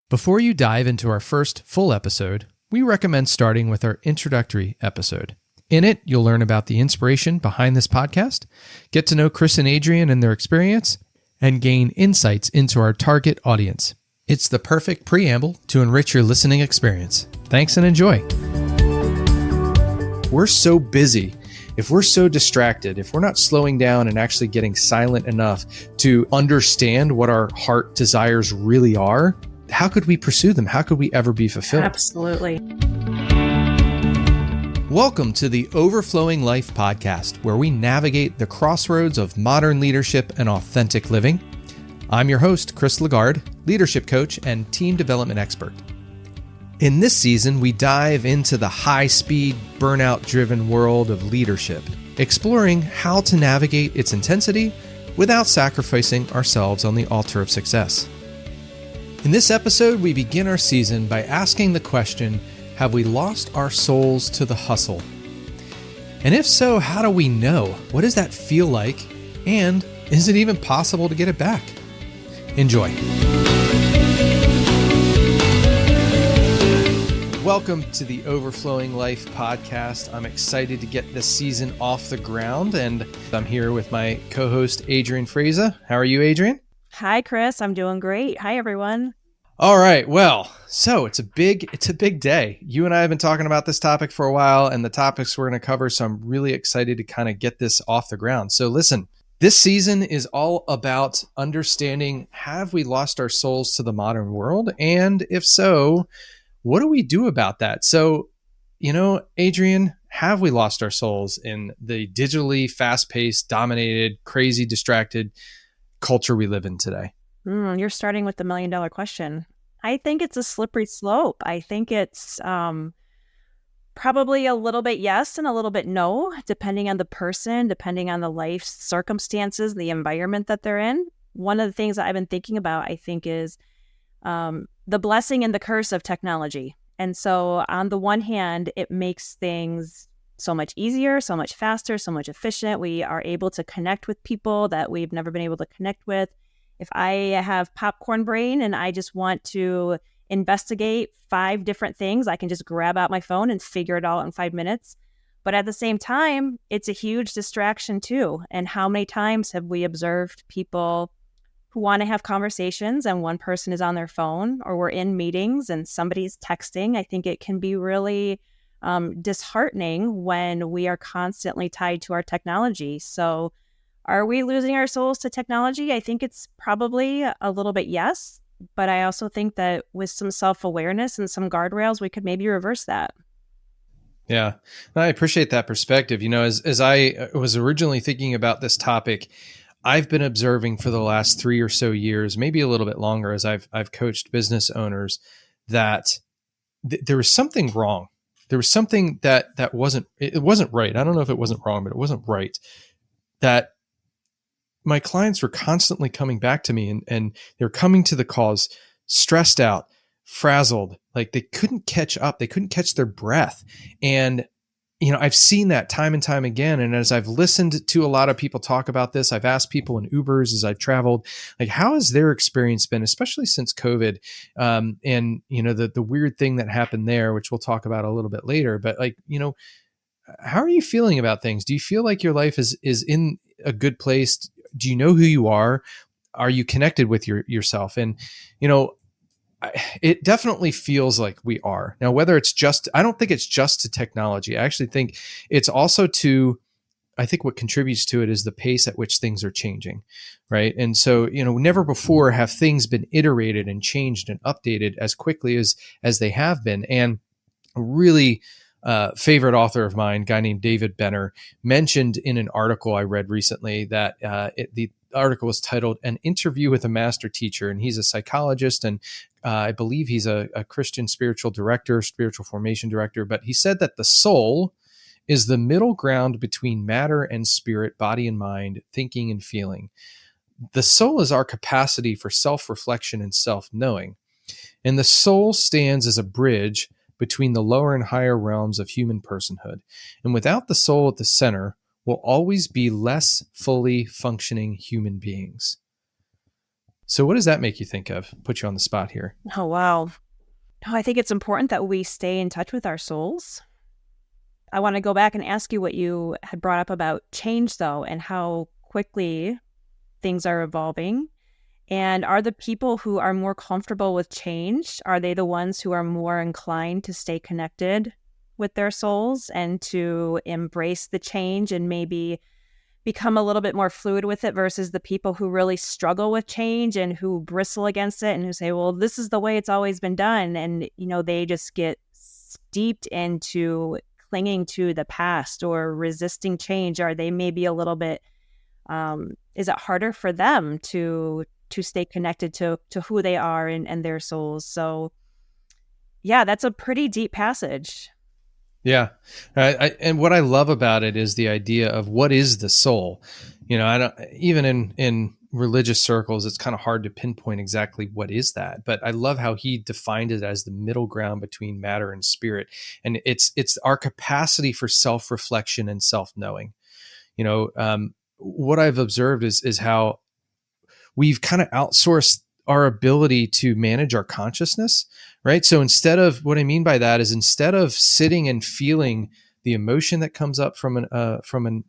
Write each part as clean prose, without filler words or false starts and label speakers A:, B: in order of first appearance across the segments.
A: Before you dive into our first full episode, we recommend starting with our introductory episode. In it, you'll learn about the inspiration behind this podcast, get to know Chris and Adrian and their experience, and gain insights into our target audience. It's the perfect preamble to enrich your listening experience. Thanks and enjoy. We're so busy. If we're so distracted, if we're not slowing down and actually getting silent enough to understand what our heart desires really are, how could we pursue them? How could we ever be fulfilled?
B: Absolutely.
A: Welcome to the Overflowing Life podcast, where we navigate the crossroads of modern leadership and authentic living. I'm your host, Chris Lagarde, leadership coach and team development expert. In this season, we dive into the high-speed, burnout-driven world of leadership, exploring how to navigate its intensity without sacrificing ourselves on the altar of success. In this episode, we begin our season by asking the question, have we lost our souls to the hustle? And if so, how do we know? What does that feel like? And is it even possible to get it back? Enjoy. Welcome to the Overflowing Life podcast. I'm excited to get this season off the ground, and I'm here with my co-host, Adrian Fraser. How are you, Adrian?
B: Hi, Chris. I'm doing great. Hi, everyone.
A: All right. Well, so it's a big day. You and I have been talking about this topic for a while and the topics we're going to cover. So I'm really excited to kind of get this off the ground. So listen, this season is all about understanding, have we lost our souls to the modern world? And if so, what do we do about that? So, Adrian, have we lost our souls in the digitally fast-paced, dominated, crazy, distracted culture we live in today?
B: You're starting with the $1 million question. I think it's a slippery slope. I think it's probably a little bit yes and a little bit no, depending on the person, depending on the life circumstances, the environment that they're in. One of the things that I've been thinking about, I think, is the blessing and the curse of technology. And so on the one hand, it makes things so much easier, so much faster, so much efficient. We are able to connect with people that we've never been able to connect with. If I have popcorn brain and I just want to investigate 5 different things, I can just grab out my phone and figure it all out in 5 minutes. But at the same time, it's a huge distraction too. And how many times have we observed people who want to have conversations and one person is on their phone, or we're in meetings and somebody's texting? I think it can be really disheartening when we are constantly tied to our technology. So are we losing our souls to technology? I think it's probably a little bit yes, but I also think that with some self-awareness and some guardrails, we could maybe reverse that.
A: Yeah, I appreciate that perspective. As I was originally thinking about this topic, I've been observing for the last 3 or so years, maybe a little bit longer, as I've coached business owners, that there was something wrong. There was something that wasn't right. I don't know if it wasn't wrong, but it wasn't right. That my clients were constantly coming back to me and they're coming to the calls stressed out, frazzled, like they couldn't catch up. They couldn't catch their breath. And, I've seen that time and time again. And as I've listened to a lot of people talk about this, I've asked people in Ubers as I've traveled, like, how has their experience been, especially since COVID? And, the weird thing that happened there, which we'll talk about a little bit later, but how are you feeling about things? Do you feel like your life is in a good place? Do you know who you are? Are you connected with yourself? And, it definitely feels like we are. Now, whether it's I don't think it's just to technology. I actually think it's also I think what contributes to it is the pace at which things are changing, right? And so, never before have things been iterated and changed and updated as quickly as they have been. And really, favorite author of mine, a guy named David Benner, mentioned in an article I read recently that the article was titled "An Interview with a Master Teacher," and he's a psychologist, and I believe he's a Christian spiritual formation director. But he said that the soul is the middle ground between matter and spirit, body and mind, thinking and feeling. The soul is our capacity for self-reflection and self-knowing, and the soul stands as a bridge between the lower and higher realms of human personhood. And without the soul at the center, we'll always be less fully functioning human beings. So what does that make you think of? Put you on the spot here.
B: Oh, wow. Oh, I think it's important that we stay in touch with our souls. I want to go back and ask you what you had brought up about change, though, and how quickly things are evolving. And are the people who are more comfortable with change, are they the ones who are more inclined to stay connected with their souls and to embrace the change and maybe become a little bit more fluid with it versus the people who really struggle with change and who bristle against it and who say, well, this is the way it's always been done. And, they just get steeped into clinging to the past or resisting change? Are they maybe a little bit, is it harder for them to stay connected to who they are and their souls? So yeah, that's a pretty deep passage.
A: Yeah. And what I love about it is the idea of what is the soul. I don't, even in religious circles, it's kind of hard to pinpoint exactly what is that, but I love how he defined it as the middle ground between matter and spirit. And it's our capacity for self-reflection and self-knowing. What I've observed is how we've kind of outsourced our ability to manage our consciousness, right? So what I mean by that is instead of sitting and feeling the emotion that comes up from an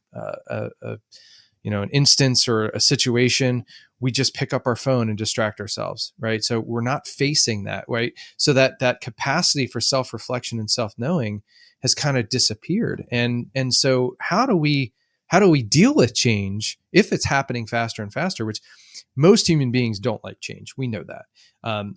A: instance or a situation, we just pick up our phone and distract ourselves, right? So we're not facing that, right? So that capacity for self-reflection and self-knowing has kind of disappeared. And so how do we deal with change if it's happening faster and faster, which most human beings don't like change. We know that.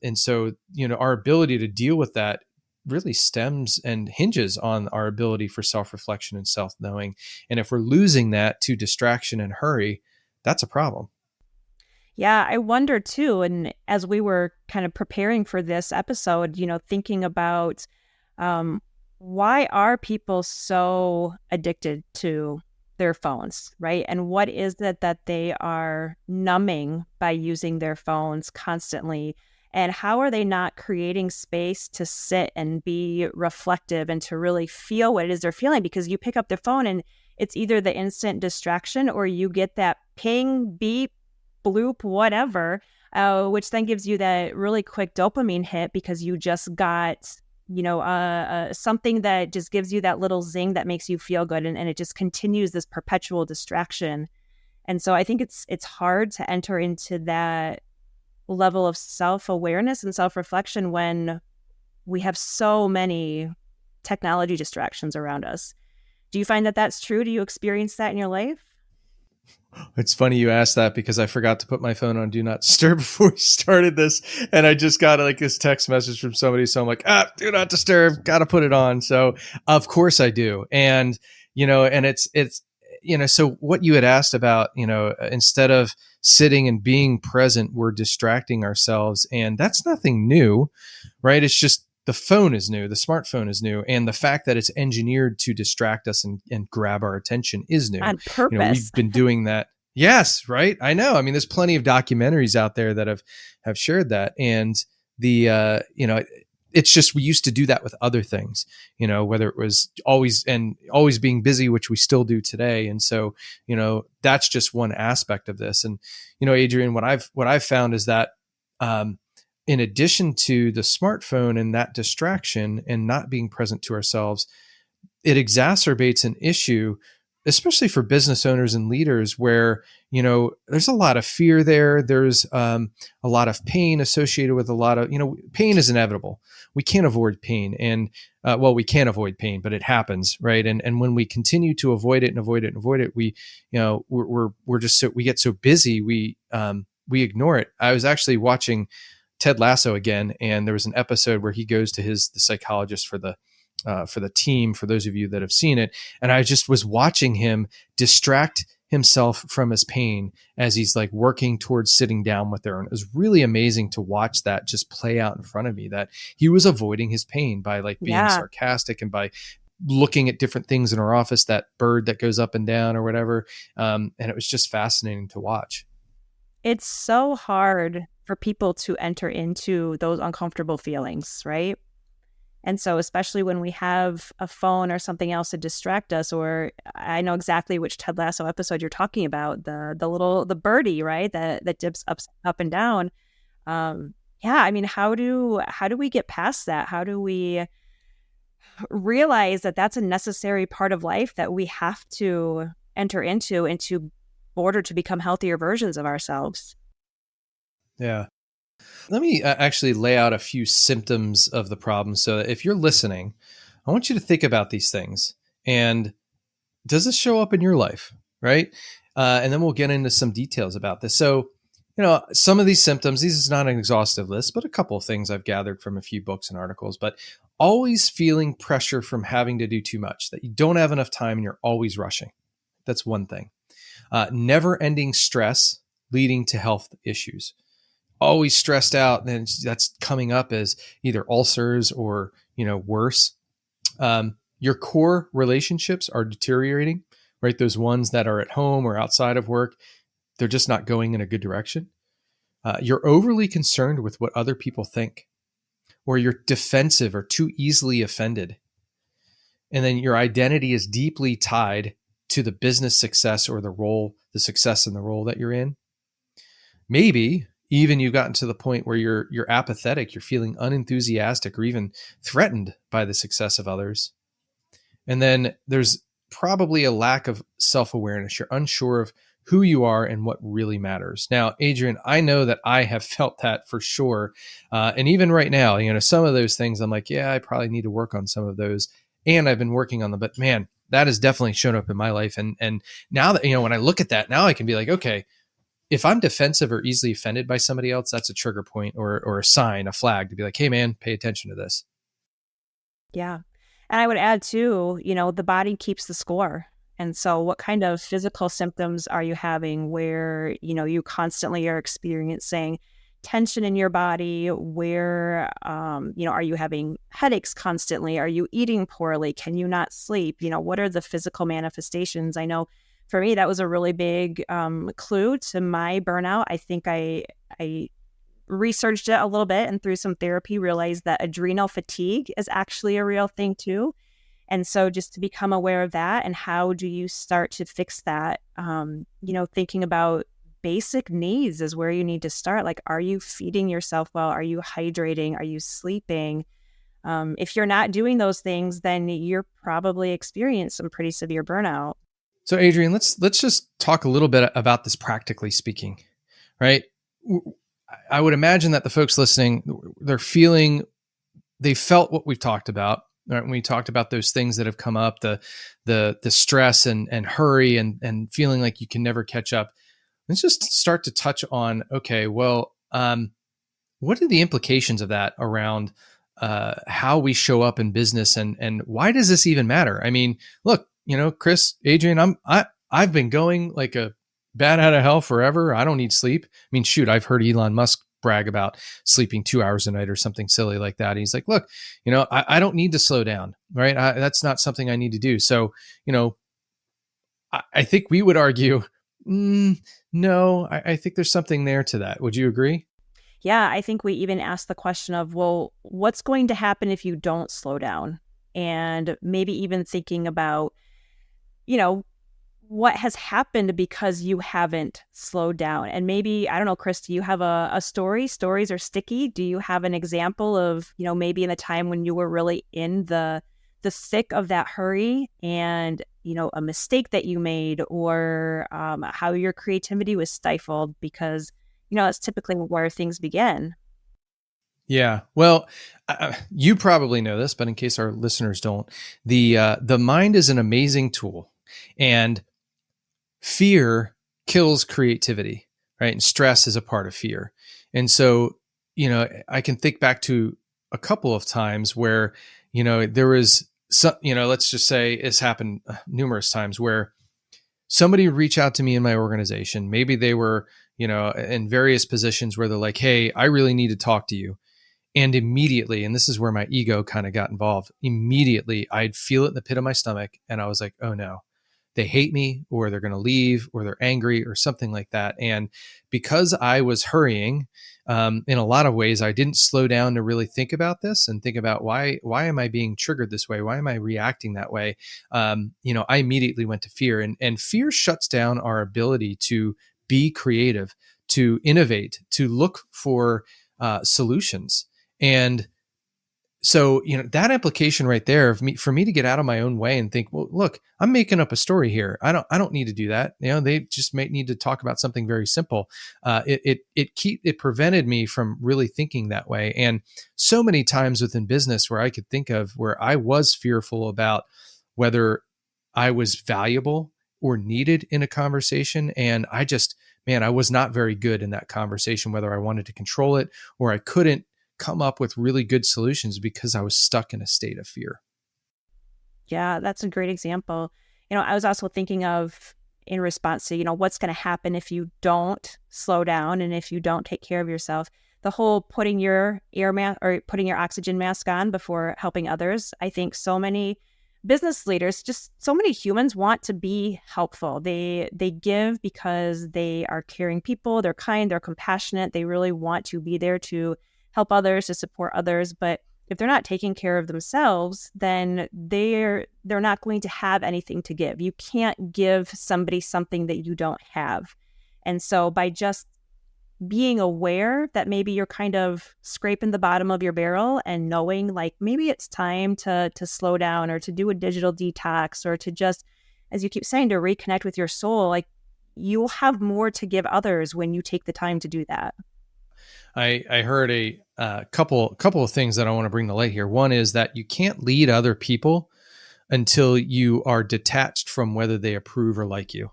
A: And so, our ability to deal with that really stems and hinges on our ability for self-reflection and self-knowing. And if we're losing that to distraction and hurry, that's a problem.
B: Yeah, I wonder too. And as we were kind of preparing for this episode, thinking about why are people so addicted to their phones, right? And what is it that they are numbing by using their phones constantly? And how are they not creating space to sit and be reflective and to really feel what it is they're feeling? Because you pick up their phone and it's either the instant distraction or you get that ping, beep, bloop, whatever, which then gives you that really quick dopamine hit because you just got something that just gives you that little zing that makes you feel good. And it just continues this perpetual distraction. And so I think it's hard to enter into that level of self-awareness and self-reflection when we have so many technology distractions around us. Do you find that that's true? Do you experience that in your life?
A: It's funny you asked that because I forgot to put my phone on Do Not Disturb before we started this. And I just got like this text message from somebody. So I'm like, Do Not Disturb, got to put it on. So of course I do. And, and it's, so what you had asked about, instead of sitting and being present, we're distracting ourselves. And that's nothing new, right? It's just the phone is new. The smartphone is new. And the fact that it's engineered to distract us and grab our attention is new.
B: On purpose.
A: We've been doing that. Yes, right. I know. I mean, there's plenty of documentaries out there that have shared that. And it's just, we used to do that with other things, whether it was always being busy, which we still do today. And so, that's just one aspect of this. And, Adrian, what I've found is that, in addition to the smartphone and that distraction and not being present to ourselves, it exacerbates an issue, especially for business owners and leaders where, there's a lot of fear there. There's a lot of pain associated with a lot of, pain is inevitable. We can't avoid pain. And, we can't avoid pain, but it happens. Right. And when we continue to avoid it, we, we get so busy, we ignore it. I was actually watching Ted Lasso again, and there was an episode where he goes to the psychologist for the team, for those of you that have seen it. And I just was watching him distract himself from his pain as he's like working towards sitting down with her. And it was really amazing to watch that just play out in front of me, that he was avoiding his pain by like being sarcastic and by looking at different things in our office, that bird that goes up and down or whatever. And it was just fascinating to watch.
B: It's so hard for people to enter into those uncomfortable feelings, right? And so, especially when we have a phone or something else to distract us, or I know exactly which Ted Lasso episode you're talking about, the birdie, right? That dips up and down. Yeah, I mean, how do we get past that? How do we realize that that's a necessary part of life that we have to enter into order to become healthier versions of ourselves?
A: Yeah. Let me actually lay out a few symptoms of the problem so that if you're listening, I want you to think about these things. And does this show up in your life? Right. And then we'll get into some details about this. So, some of these symptoms, this is not an exhaustive list, but a couple of things I've gathered from a few books and articles, but always feeling pressure from having to do too much, that you don't have enough time and you're always rushing. That's one thing. Never ending stress leading to health issues. Always stressed out, and that's coming up as either ulcers or worse. Your core relationships are deteriorating, right? Those ones that are at home or outside of work, they're just not going in a good direction. You're overly concerned with what other people think, or you're defensive or too easily offended. And then your identity is deeply tied to the business success or the success in the role that you're in. Maybe even you've gotten to the point where you're apathetic, you're feeling unenthusiastic or even threatened by the success of others. And then there's probably a lack of self-awareness. You're unsure of who you are and what really matters. Now, Adrian, I know that I have felt that for sure. And even right now, some of those things I'm like, yeah, I probably need to work on some of those. And I've been working on them, but man, that has definitely shown up in my life. And now that, when I look at that, now I can be like, okay, if I'm defensive or easily offended by somebody else, that's a trigger point or a sign, a flag to be like, hey man, pay attention to this.
B: Yeah. And I would add too, the body keeps the score. And so what kind of physical symptoms are you having where, you constantly are experiencing tension in your body? Where, are you having headaches constantly? Are you eating poorly? Can you not sleep? What are the physical manifestations? I know for me, that was a really big clue to my burnout. I think I researched it a little bit and through some therapy realized that adrenal fatigue is actually a real thing too. And so just to become aware of that and how do you start to fix that, thinking about basic needs is where you need to start. Like, are you feeding yourself well? Are you hydrating? Are you sleeping? If you're not doing those things, then you're probably experiencing some pretty severe burnout.
A: So Adrian, let's just talk a little bit about this practically speaking, right? I would imagine that the folks listening, they felt what we've talked about, right? When we talked about those things that have come up, the stress and hurry and feeling like you can never catch up. Let's just start to touch on, okay, well, what are the implications of that around how we show up in business and why does this even matter? I mean, look, Chris, Adrian, I've been going like a bat out of hell forever. I don't need sleep. I mean, shoot, I've heard Elon Musk brag about sleeping 2 hours a night or something silly like that. He's like, look, I don't need to slow down, right? That's not something I need to do. So, I think we would argue, no, I think there's something there to that. Would you agree?
B: Yeah, I think we even asked the question of, well, what's going to happen if you don't slow down? And maybe even thinking about, what has happened because you haven't slowed down. And maybe, I don't know, Chris, do you have a story? Stories are sticky. Do you have an example of, maybe in a time when you were really in the thick of that hurry and, a mistake that you made or how your creativity was stifled because, that's typically where things begin.
A: Yeah. Well, you probably know this, but in case our listeners don't, the mind is an amazing tool, and fear kills creativity, right? And stress is a part of fear. And so, I can think back to a couple of times where, there was some, let's just say it's happened numerous times where somebody would reach out to me in my organization. Maybe they were, in various positions where they're like, hey, I really need to talk to you. And immediately, and this is where my ego kind of got involved, immediately I'd feel it in the pit of my stomach. And I was like, oh no, they hate me or they're going to leave or they're angry or something like that. And because I was hurrying, in a lot of ways, I didn't slow down to really think about this and think about why am I being triggered this way? Why am I reacting that way? I immediately went to fear, and fear shuts down our ability to be creative, to innovate, to look for solutions. And so, that application right there for me to get out of my own way and think, well, look, I'm making up a story here. I don't need to do that. They just may need to talk about something very simple. It prevented me from really thinking that way. And so many times within business where I could think of where I was fearful about whether I was valuable or needed in a conversation. And I was not very good in that conversation, whether I wanted to control it or I couldn't come up with really good solutions because I was stuck in a state of fear.
B: Yeah, that's a great example. I was also thinking of in response to, what's going to happen if you don't slow down and if you don't take care of yourself. The whole putting your putting your oxygen mask on before helping others. I think so many business leaders, just so many humans want to be helpful. They give because they are caring people, they're kind, they're compassionate, they really want to be there to help others, to support others. But if they're not taking care of themselves, then they're not going to have anything to give. You can't give somebody something that you don't have. And so by just being aware that maybe you're kind of scraping the bottom of your barrel and knowing like maybe it's time to slow down or to do a digital detox or to just, as you keep saying, to reconnect with your soul, like you'll have more to give others when you take the time to do that.
A: I heard a couple of things that I want to bring to light here. One is that you can't lead other people until you are detached from whether they approve or like you.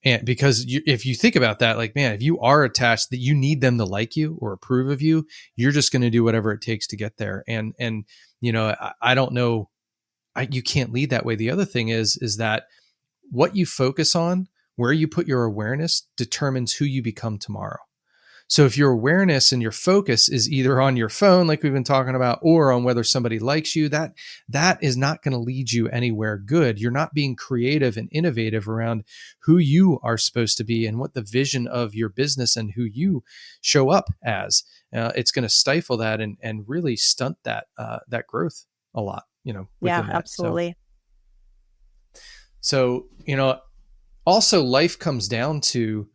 A: And because if you think about that, like, man, if you are attached that you need them to like you or approve of you, you're just going to do whatever it takes to get there. And I don't know, you can't lead that way. The other thing is that what you focus on, where you put your awareness determines who you become tomorrow. So if your awareness and your focus is either on your phone, like we've been talking about, or on whether somebody likes you, that is not going to lead you anywhere good. You're not being creative and innovative around who you are supposed to be and what the vision of your business and who you show up as. It's going to stifle that and really stunt that growth a lot.
B: Yeah, absolutely.
A: So also life comes down to.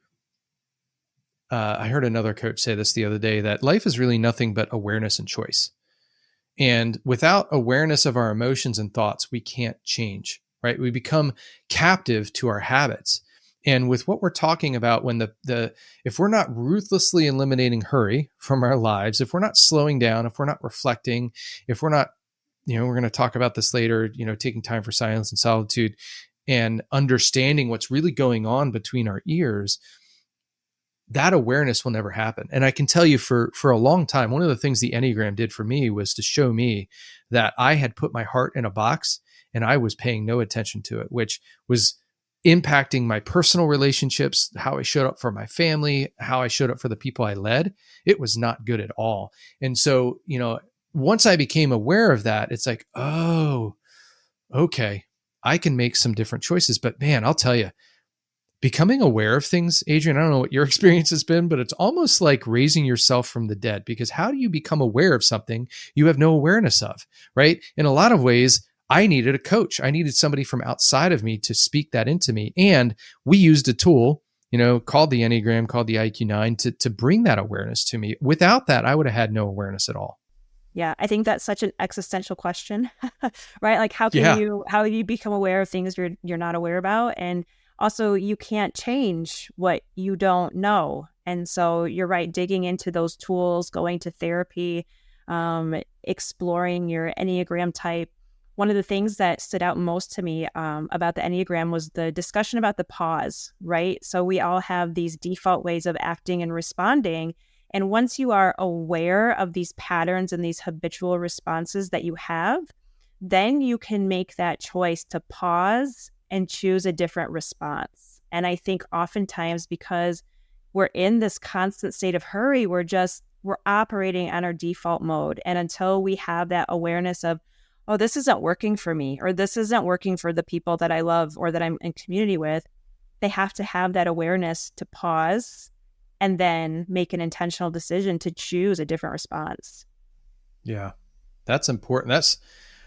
A: I heard another coach say this the other day, that life is really nothing but awareness and choice. And without awareness of our emotions and thoughts, we can't change, right? We become captive to our habits. And with what we're talking about, when if we're not ruthlessly eliminating hurry from our lives, if we're not slowing down, if we're not reflecting, if we're not, we're going to talk about this later, taking time for silence and solitude and understanding what's really going on between our ears, that awareness will never happen. And I can tell you for a long time, one of the things the Enneagram did for me was to show me that I had put my heart in a box and I was paying no attention to it, which was impacting my personal relationships, how I showed up for my family, how I showed up for the people I led. It was not good at all. And so, once I became aware of that, it's like, oh, okay, I can make some different choices. But man, I'll tell you, becoming aware of things, Adrian, I don't know what your experience has been, but it's almost like raising yourself from the dead, because how do you become aware of something you have no awareness of, right? In a lot of ways, I needed a coach. I needed somebody from outside of me to speak that into me. And we used a tool, called the Enneagram, called the IQ9 to bring that awareness to me. Without that, I would have had no awareness at all.
B: Yeah, I think that's such an existential question, right? Like how do you become aware of things you're not aware about? And also, you can't change what you don't know. And so you're right, digging into those tools, going to therapy, exploring your Enneagram type. One of the things that stood out most to me about the Enneagram was the discussion about the pause, right? So we all have these default ways of acting and responding. And once you are aware of these patterns and these habitual responses that you have, then you can make that choice to pause and choose a different response. And I think oftentimes because we're in this constant state of hurry, we're operating on our default mode. And until we have that awareness of, oh, this isn't working for me, or this isn't working for the people that I love or that I'm in community with, they have to have that awareness to pause and then make an intentional decision to choose a different response.
A: Yeah, that's important.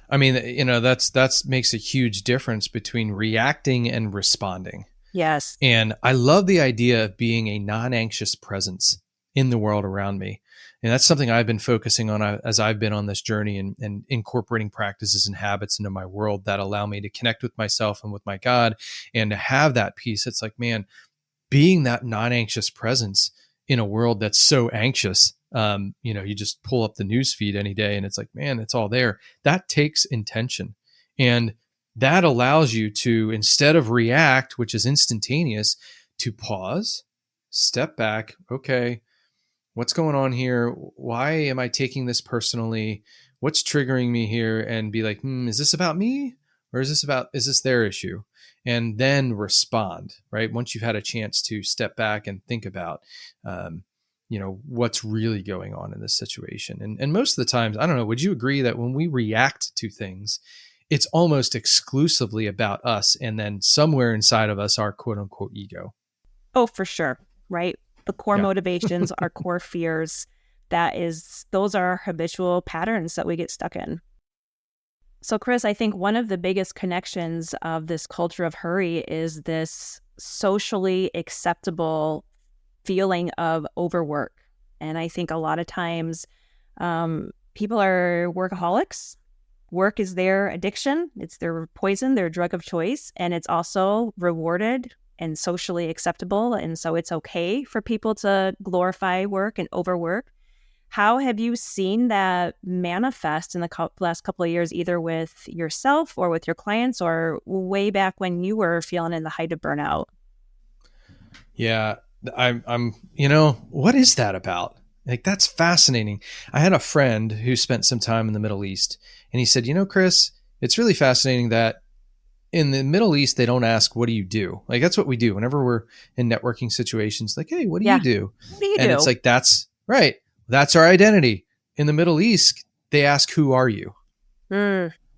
A: I mean, that's makes a huge difference between reacting and responding.
B: Yes.
A: And I love the idea of being a non-anxious presence in the world around me. And that's something I've been focusing on as I've been on this journey and incorporating practices and habits into my world that allow me to connect with myself and with my God and to have that peace. It's like, man, being that non-anxious presence in a world that's so anxious. You just pull up the news feed any day and it's like, man, it's all there. That takes intention. And that allows you to, instead of react, which is instantaneous, to pause, step back. Okay, what's going on here? Why am I taking this personally? What's triggering me here? And be like, is this about me? Or is this their issue? And then respond, right? Once you've had a chance to step back and think about, what's really going on in this situation. And most of the times, I don't know, would you agree that when we react to things, it's almost exclusively about us and then somewhere inside of us, our quote unquote ego?
B: Oh, for sure. Right. The core
A: Yeah.
B: motivations, our core fears, those are habitual patterns that we get stuck in. So, Chris, I think one of the biggest connections of this culture of hurry is this socially acceptable feeling of overwork. And I think a lot of times people are workaholics. Work is their addiction. It's their poison, their drug of choice. And it's also rewarded and socially acceptable. And so it's okay for people to glorify work and overwork. How have you seen that manifest in the last couple of years, either with yourself or with your clients, or way back when you were feeling in the height of burnout?
A: Yeah, I'm, what is that about? Like, that's fascinating. I had a friend who spent some time in the Middle East, and he said, Chris, it's really fascinating that in the Middle East, they don't ask, what do you do? Like, that's what we do whenever we're in networking situations. Like, hey, what do you do?
B: What do you
A: And
B: do?
A: it's like, that's right. That's our identity. In the Middle East, they ask, who are you?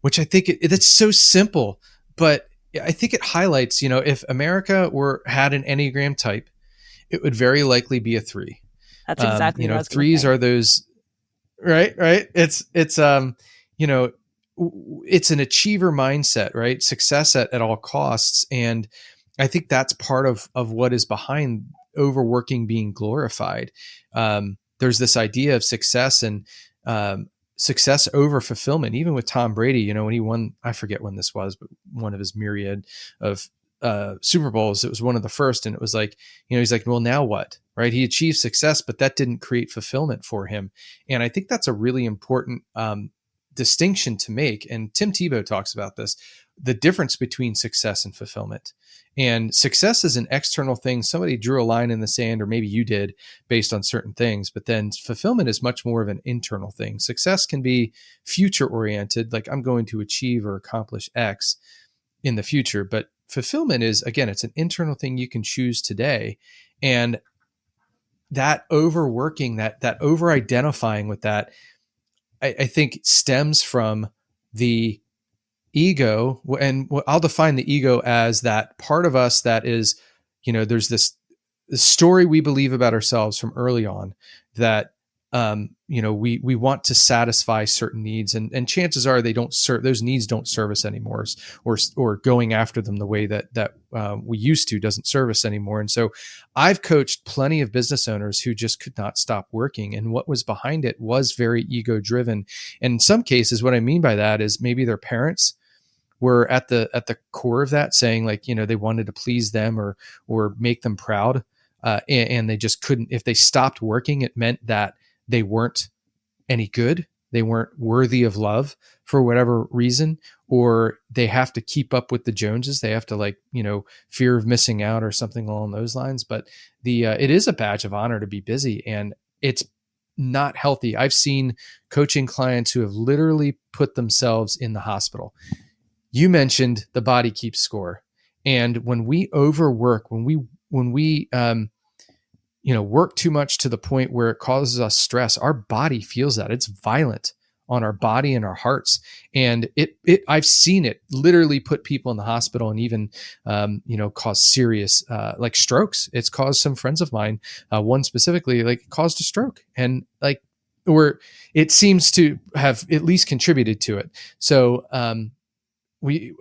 A: Which I think that's so simple, but I think it highlights, if America had an Enneagram type, it would very likely be a 3.
B: That's exactly what I was going to
A: threes
B: say.
A: are those, right. It's it's an achiever mindset, right? Success at all costs. And I think that's part of what is behind overworking being glorified. There's this idea of success and success over fulfillment. Even with Tom Brady, when he won, I forget when this was, but one of his myriad of Super Bowls, it was one of the first. And it was like, he's like, well, now what? Right? He achieved success, but that didn't create fulfillment for him. And I think that's a really important distinction to make. And Tim Tebow talks about this, the difference between success and fulfillment. And success is an external thing. Somebody drew a line in the sand, or maybe you did, based on certain things. But then fulfillment is much more of an internal thing. Success can be future oriented, like I'm going to achieve or accomplish X in the future. But fulfillment is, again, it's an internal thing you can choose today. And that overworking, that over identifying with that, I think stems from the ego. And I'll define the ego as that part of us that is, there's this story we believe about ourselves from early on that, we want to satisfy certain needs, and chances are they don't serve, those needs don't serve us anymore, or going after them the way that we used to doesn't serve us anymore. And so I've coached plenty of business owners who just could not stop working. And what was behind it was very ego driven. And in some cases, what I mean by that is maybe their parents were at the core of that, saying like, they wanted to please them or make them proud. And they just couldn't, if they stopped working, it meant that they weren't any good. They weren't worthy of love for whatever reason, or they have to keep up with the Joneses. They have to fear of missing out or something along those lines. But it is a badge of honor to be busy, and it's not healthy. I've seen coaching clients who have literally put themselves in the hospital. You mentioned the body keeps score. And when we overwork, when we work too much to the point where it causes us stress, our body feels that. It's violent on our body and our hearts. And I've seen it literally put people in the hospital and even, cause serious, like strokes. It's caused some friends of mine, one specifically, like caused a stroke, and like, or it seems to have at least contributed to it. So,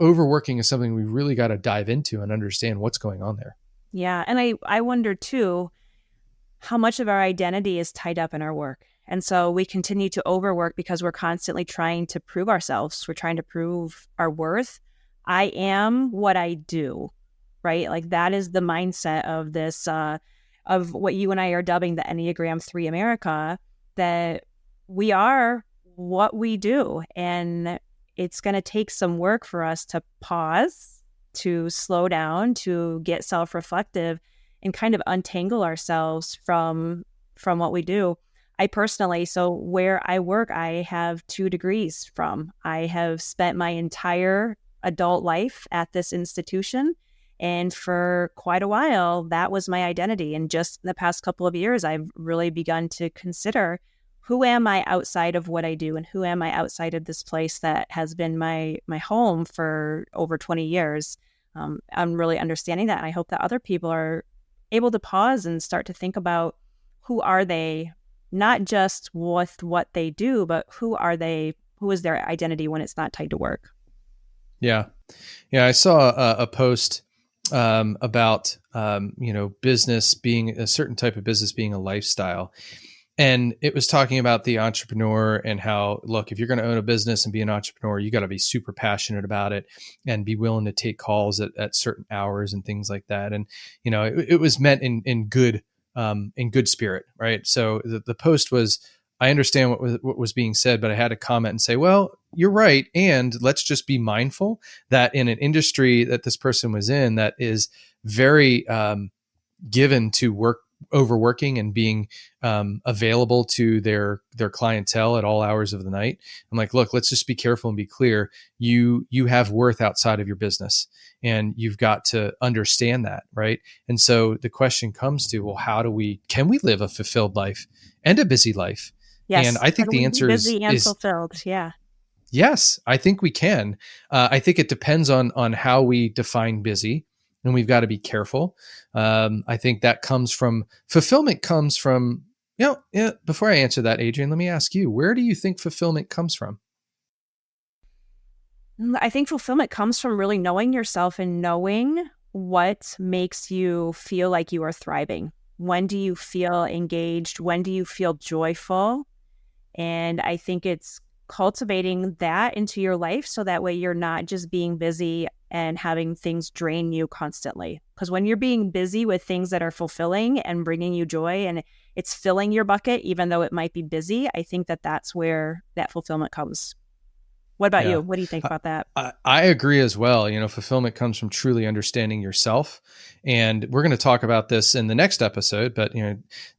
A: overworking is something we really got to dive into and understand what's going on there.
B: Yeah. And I wonder too, how much of our identity is tied up in our work. And so we continue to overwork because we're constantly trying to prove ourselves. We're trying to prove our worth. I am what I do, right? Like that is the mindset of this, of what you and I are dubbing the Enneagram 3 America, that we are what we do. And it's going to take some work for us to pause, to slow down, to get self-reflective and kind of untangle ourselves from what we do. I personally, so where I work, I have 2 degrees from. I have spent my entire adult life at this institution. And for quite a while, that was my identity. And just in the past couple of years, I've really begun to consider, who am I outside of what I do? And who am I outside of this place that has been my home for over 20 years? I'm really understanding that. And I hope that other people are able to pause and start to think about, who are they, not just with what they do, but who are they, who is their identity when it's not tied to work.
A: Yeah. I saw a post about, business being a certain type of business being a lifestyle. And it was talking about the entrepreneur and how, look, if you're going to own a business and be an entrepreneur, you got to be super passionate about it and be willing to take calls at certain hours and things like that. And, it was meant in good spirit. Right. So the post was, I understand what was being said, but I had to comment and say, well, you're right. And let's just be mindful that in an industry that this person was in, that is very given to overworking and being available to their clientele at all hours of the night. I'm like, look, let's just be careful and be clear. You have worth outside of your business, and you've got to understand that, right? And so the question comes to, well, can we live a fulfilled life and a busy life?
B: Yes.
A: And I think the answer
B: busy and
A: is
B: fulfilled. Yeah.
A: Yes, I think we can. I think it depends on how we define busy, and we've got to be careful. I think that fulfillment comes from, before I answer that, Adrienne, let me ask you, where do you think fulfillment comes from?
B: I think fulfillment comes from really knowing yourself and knowing what makes you feel like you are thriving. When do you feel engaged? When do you feel joyful? And I think it's cultivating that into your life so that way you're not just being busy and having things drain you constantly. Because when you're being busy with things that are fulfilling and bringing you joy and it's filling your bucket, even though it might be busy, I think that's where that fulfillment comes. What about you? What do you think about that?
A: I agree as well. Fulfillment comes from truly understanding yourself. And we're going to talk about this in the next episode, but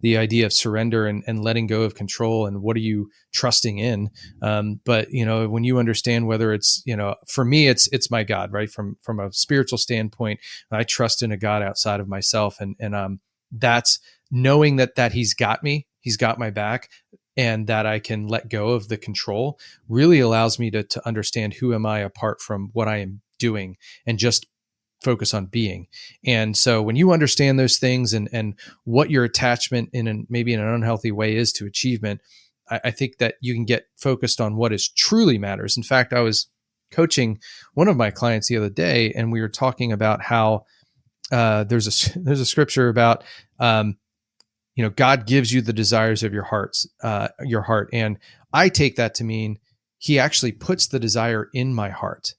A: the idea of surrender and letting go of control, and what are you trusting in? But when you understand whether it's, for me, it's my God, right? From a spiritual standpoint, I trust in a God outside of myself. And that's knowing that he's got me, he's got my back, and that I can let go of the control really allows me to understand who am I apart from what I am doing and just focus on being. And so when you understand those things and what your attachment maybe in an unhealthy way is to achievement, I think that you can get focused on what is truly matters. In fact, I was coaching one of my clients the other day, and we were talking about how there's a scripture about God gives you the desires of your heart. And I take that to mean he actually puts the desire in my heart.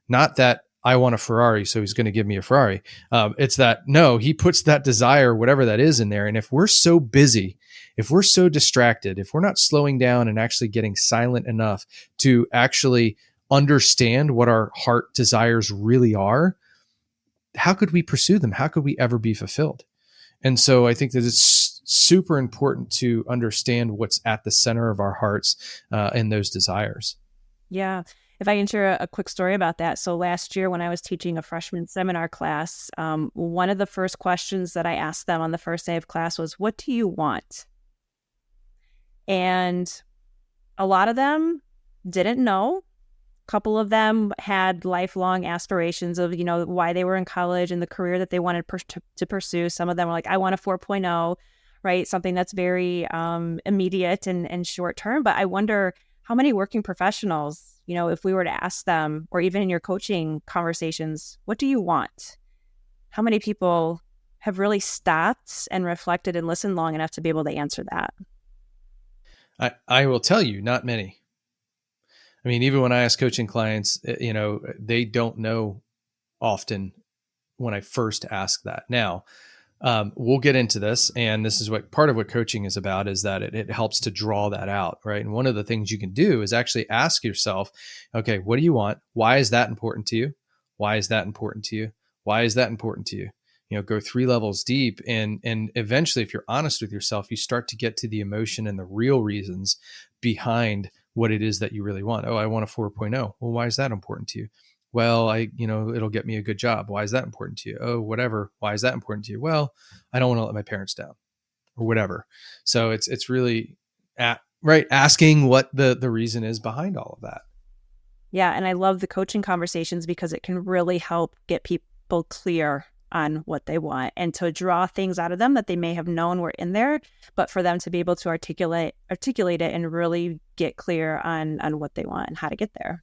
A: Not that I want a Ferrari, so he's going to give me a Ferrari. It's that, no, he puts that desire, whatever that is, in there. And if we're so busy, if we're so distracted, if we're not slowing down and actually getting silent enough to actually understand what our heart desires really are, how could we pursue them? How could we ever be fulfilled? And so I think that it's super important to understand what's at the center of our hearts and those desires.
B: Yeah. If I can share a quick story about that. So last year when I was teaching a freshman seminar class, one of the first questions that I asked them on the first day of class was, what do you want? And a lot of them didn't know. A couple of them had lifelong aspirations of, why they were in college and the career that they wanted to pursue. Some of them were like, I want a 4.0, right? Something that's very immediate and short term. But I wonder how many working professionals, if we were to ask them, or even in your coaching conversations, what do you want? How many people have really stopped and reflected and listened long enough to be able to answer that?
A: I will tell you, not many. I mean, even when I ask coaching clients, they don't know often when I first ask that. Now, we'll get into this, and this is what part of what coaching is about, is that it helps to draw that out, right? And one of the things you can do is actually ask yourself, okay, what do you want? Why is that important to you? Why is that important to you? Why is that important to you? Go 3 levels deep, and eventually, if you're honest with yourself, you start to get to the emotion and the real reasons behind what it is that you really want. Oh, I want a 4.0. Well, why is that important to you? Well, it'll get me a good job. Why is that important to you? Oh, whatever. Why is that important to you? Well, I don't want to let my parents down, or whatever. So it's really asking what the reason is behind all of that.
B: Yeah. And I love the coaching conversations because it can really help get people clear on what they want and to draw things out of them that they may have known were in there, but for them to be able to articulate it and really get clear on what they want and how to get there.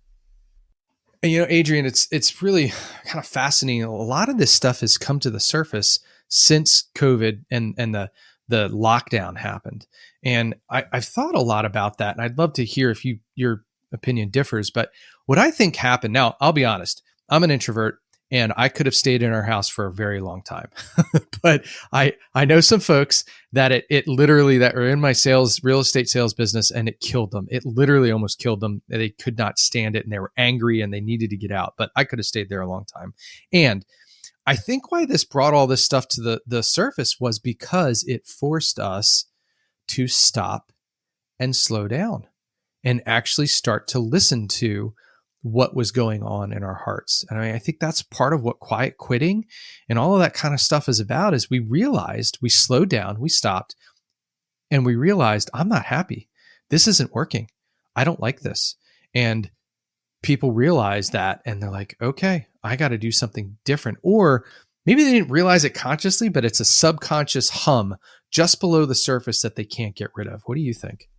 A: And Adrienne, it's really kind of fascinating. A lot of this stuff has come to the surface since COVID and the lockdown happened. And I've thought a lot about that, and I'd love to hear if your opinion differs. But what I think happened, now I'll be honest, I'm an introvert, and I could have stayed in our house for a very long time. But I know some folks that it literally, that are in my real estate sales business, and it killed them. It literally almost killed them. They could not stand it, and they were angry, and they needed to get out. But I could have stayed there a long time. And I think why this brought all this stuff to the surface was because it forced us to stop and slow down and actually start to listen to what was going on in our hearts. And I think that's part of what quiet quitting and all of that kind of stuff is about, is we realized, we slowed down, we stopped, and we realized, I'm not happy. This isn't working. I don't like this. And people realize that, and they're like, okay, I got to do something different. Or maybe they didn't realize it consciously, but it's a subconscious hum just below the surface that they can't get rid of. What do you think?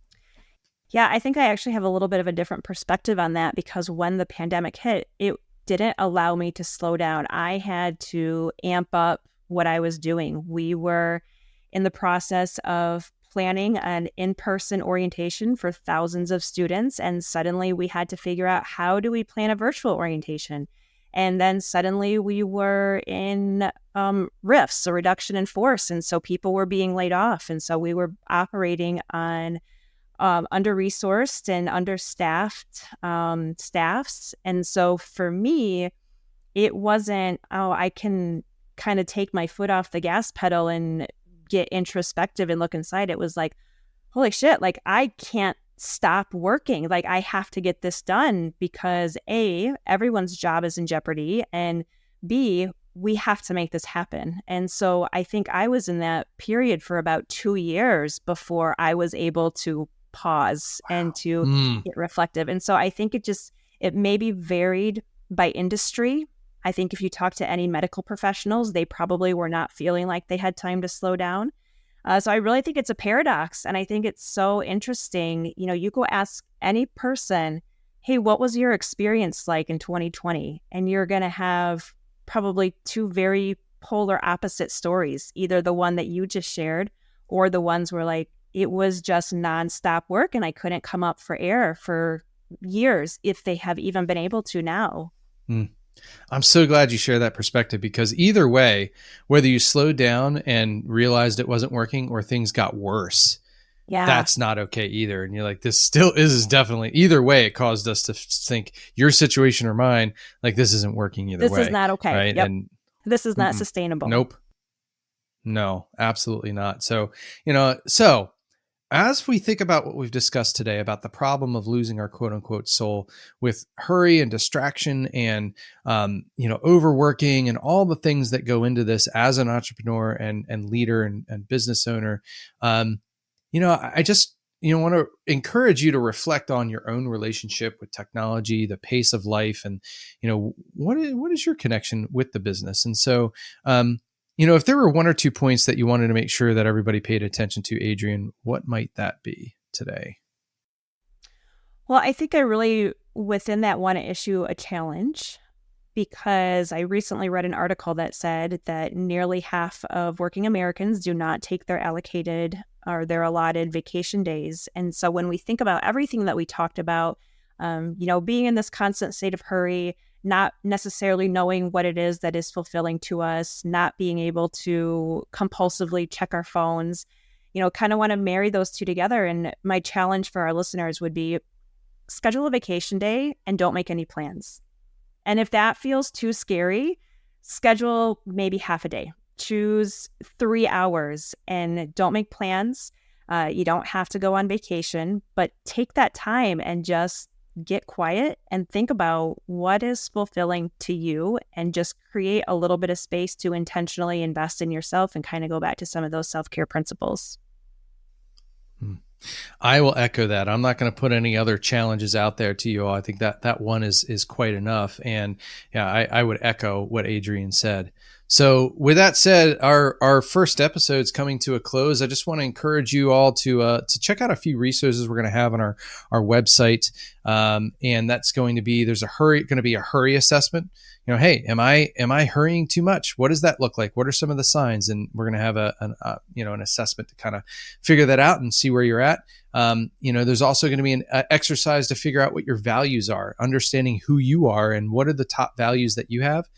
B: Yeah, I think I actually have a little bit of a different perspective on that, because when the pandemic hit, it didn't allow me to slow down. I had to amp up what I was doing. We were in the process of planning an in-person orientation for thousands of students, and suddenly we had to figure out, how do we plan a virtual orientation? And then suddenly we were in RIFs, a reduction in force, and so people were being laid off. And so we were operating on under-resourced and understaffed staffs. And so for me, it wasn't, I can kind of take my foot off the gas pedal and get introspective and look inside. It was like, holy shit, like I can't stop working. Like I have to get this done, because A, everyone's job is in jeopardy, and B, we have to make this happen. And so I think I was in that period for about 2 years before I was able to pause and to get reflective. And so I think it maybe varied by industry. I think if you talk to any medical professionals, they probably were not feeling like they had time to slow down. So I really think it's a paradox. And I think it's so interesting. You go ask any person, hey, what was your experience like in 2020? And you're going to have probably 2 very polar opposite stories, either the one that you just shared or the ones where like, it was just nonstop work and I couldn't come up for air for years, if they have even been able to now.
A: I'm so glad you share that perspective, because either way, whether you slowed down and realized it wasn't working or things got worse, that's not okay either. And you're like, this is definitely, either way, it caused us to think, your situation or mine, like this isn't working either way.
B: This is not okay.
A: Right?
B: Yep.
A: And
B: this is not sustainable.
A: Nope. No, absolutely not. So, as we think about what we've discussed today about the problem of losing our quote unquote soul with hurry and distraction and, overworking and all the things that go into this as an entrepreneur and leader and business owner, I just, want to encourage you to reflect on your own relationship with technology, the pace of life, and, what is your connection with the business? And so, if there were one or two points that you wanted to make sure that everybody paid attention to, Adrienne, what might that be today?
B: Well, I think I really, within that, want to issue a challenge, because I recently read an article that said that nearly half of working Americans do not take their allocated or their allotted vacation days. And so when we think about everything that we talked about, being in this constant state of hurry, not necessarily knowing what it is that is fulfilling to us, not being able to compulsively check our phones, kind of want to marry those two together. And my challenge for our listeners would be schedule a vacation day and don't make any plans. And if that feels too scary, schedule maybe half a day. Choose 3 hours and don't make plans. You don't have to go on vacation, but take that time and just get quiet and think about what is fulfilling to you, and just create a little bit of space to intentionally invest in yourself and kind of go back to some of those self-care principles.
A: I will echo that. I'm not going to put any other challenges out there to you all. I think that one is quite enough. And yeah, I would echo what Adrienne said. So with that said, our first episode's coming to a close. I just want to encourage you all to check out a few resources we're going to have on our website. And that's going to be, there's a hurry assessment. Hey, am I hurrying too much? What does that look like? What are some of the signs? And we're going to have an assessment to kind of figure that out and see where you're at. There's also going to be an exercise to figure out what your values are, understanding who you are and what are the top values that you have.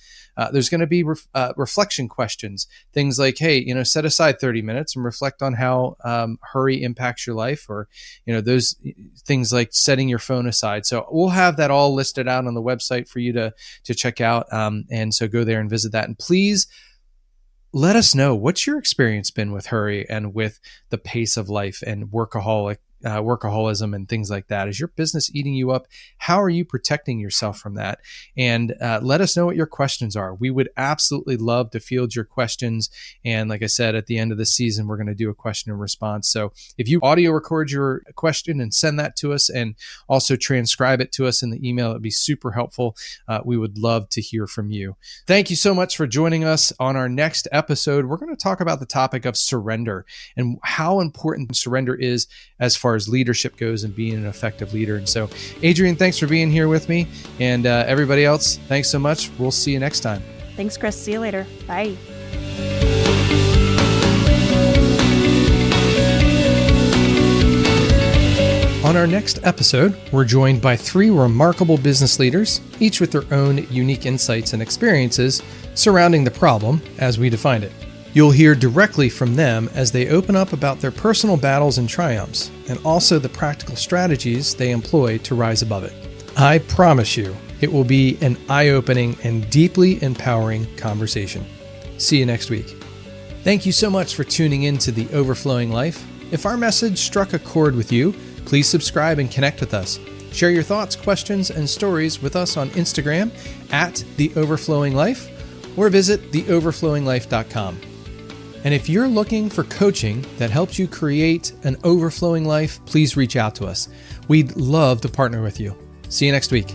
A: There's going to be reflection questions, things like, hey, set aside 30 minutes and reflect on how hurry impacts your life, or, those things like setting your phone aside. So we'll have that all listed out on the website for you to check out. And so go there and visit that. And please let us know, what's your experience been with hurry and with the pace of life and workaholism and things like that. Is your business eating you up? How are you protecting yourself from that? And let us know what your questions are. We would absolutely love to field your questions. And like I said, at the end of the season, we're going to do a question and response. So if you audio record your question and send that to us, and also transcribe it to us in the email, it'd be super helpful. We would love to hear from you. Thank you so much for joining us. On our next episode, we're going to talk about the topic of surrender and how important surrender is as far as leadership goes and being an effective leader. And so, Adrienne, thanks for being here with me. And everybody else, thanks so much. We'll see you next time.
B: Thanks, Chris. See you later. Bye.
A: On our next episode, we're joined by 3 remarkable business leaders, each with their own unique insights and experiences surrounding the problem as we defined it. You'll hear directly from them as they open up about their personal battles and triumphs, and also the practical strategies they employ to rise above it. I promise you, it will be an eye-opening and deeply empowering conversation. See you next week. Thank you so much for tuning in to The Overflowing Life. If our message struck a chord with you, please subscribe and connect with us. Share your thoughts, questions, and stories with us on Instagram at The Overflowing Life, or visit theoverflowinglife.com. And if you're looking for coaching that helps you create an overflowing life, please reach out to us. We'd love to partner with you. See you next week.